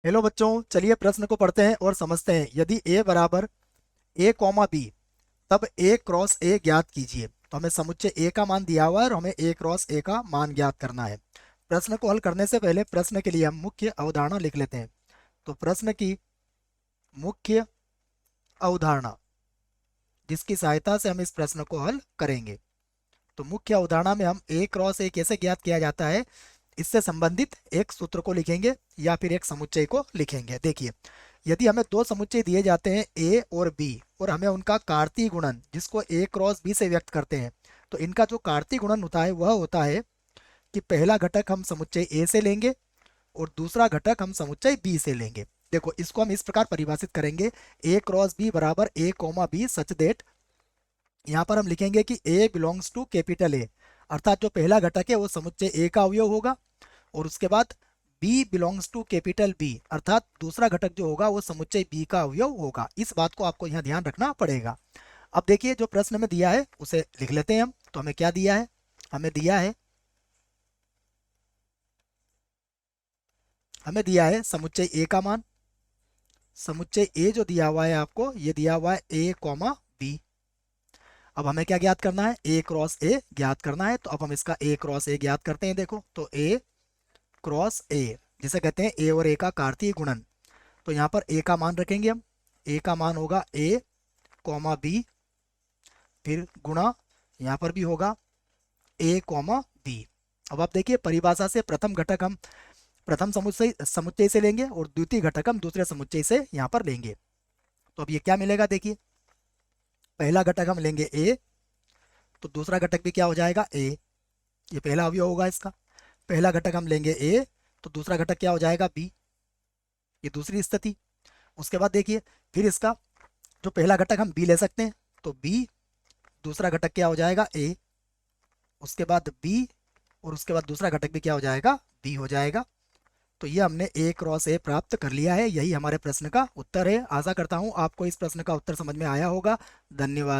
Hello बच्चों, चलिए प्रश्न को पढ़ते हैं और समझते हैं। यदि a बराबर a कॉमा बी, तब a क्रॉस a ज्ञात कीजिए। तो हमें समुच्चय a का मान दिया हुआ है और हमें a क्रॉस a का मान ज्ञात करना है। प्रश्न को हल करने से पहले प्रश्न के लिए हम मुख्य अवधारणा लिख लेते हैं। तो प्रश्न की मुख्य अवधारणा, जिसकी सहायता से हम इस प्रश्न को हल करेंगे। तो मुख्य अवधारणा में हम a क्रॉस a कैसे ज्ञात किया जाता है, इससे संबंधित एक सूत्र को लिखेंगे या फिर एक समुच्चय को लिखेंगे। देखिए, यदि हमें दो समुच्चय दिए जाते हैं ए और बी, और हमें उनका कार्तीय गुणन, जिसको ए क्रॉस बी से व्यक्त करते हैं, तो इनका जो कार्तीय गुणन होता है वह होता है कि पहला घटक हम समुच्चय ए से लेंगे और दूसरा घटक हम समुच्चय बी से लेंगे। देखो, इसको हम इस प्रकार परिभाषित करेंगे, ए क्रॉस बी बराबर ए कॉमा बी सच देट, यहाँ पर हम लिखेंगे कि ए बिलोंग्स टू कैपिटल ए, अर्थात जो पहला घटक है वो समुच्चय ए का अवयव होगा, और उसके बाद B belongs to capital B, अर्थात दूसरा घटक जो होगा वो समुच्चय बी का अवयव होगा। इस बात को आपको यहाँ ध्यान रखना पड़ेगा। अब देखिए, जो प्रश्न में दिया है उसे लिख लेते हैं हम। तो हमें क्या दिया है, हमें दिया है समुच्चय ए का मान। समुच्चय ए जो दिया हुआ है आपको, ये दिया हुआ है ए कॉमा बी। अब हमें क्या ज्ञात करना है, ए क्रॉस ए ज्ञात करना है। तो अब हम इसका ए क्रॉस ए ज्ञात करते हैं। देखो, तो ए क्रॉस ए, जिसे कहते हैं ए और ए का कार्तीय गुणन। तो यहाँ पर ए का मान रखेंगे हम। ए का मान होगा ए कॉमा बी, फिर गुणा यहाँ पर भी होगा ए कॉमा बी। अब आप देखिए, परिभाषा से प्रथम घटक हम प्रथम समुच्चय समुच्चय से लेंगे और द्वितीय घटक हम दूसरे समुच्चय से यहाँ पर लेंगे। तो अब ये क्या मिलेगा, देखिए, पहला घटक हम लेंगे ए, तो दूसरा घटक भी क्या हो जाएगा, ए। ये पहला अवयव होगा इसका। पहला घटक हम लेंगे ए, तो दूसरा घटक क्या हो जाएगा, बी। ये दूसरी स्थिति। उसके बाद देखिए, फिर इसका जो पहला घटक हम बी ले सकते हैं, तो बी, दूसरा घटक क्या हो जाएगा, ए। उसके बाद बी, और उसके बाद दूसरा घटक भी क्या हो जाएगा, बी हो जाएगा। तो ये हमने ए क्रॉस ए प्राप्त कर लिया है। यही हमारे प्रश्न का उत्तर है। आशा करता हूँ आपको इस प्रश्न का उत्तर समझ में आया होगा। धन्यवाद।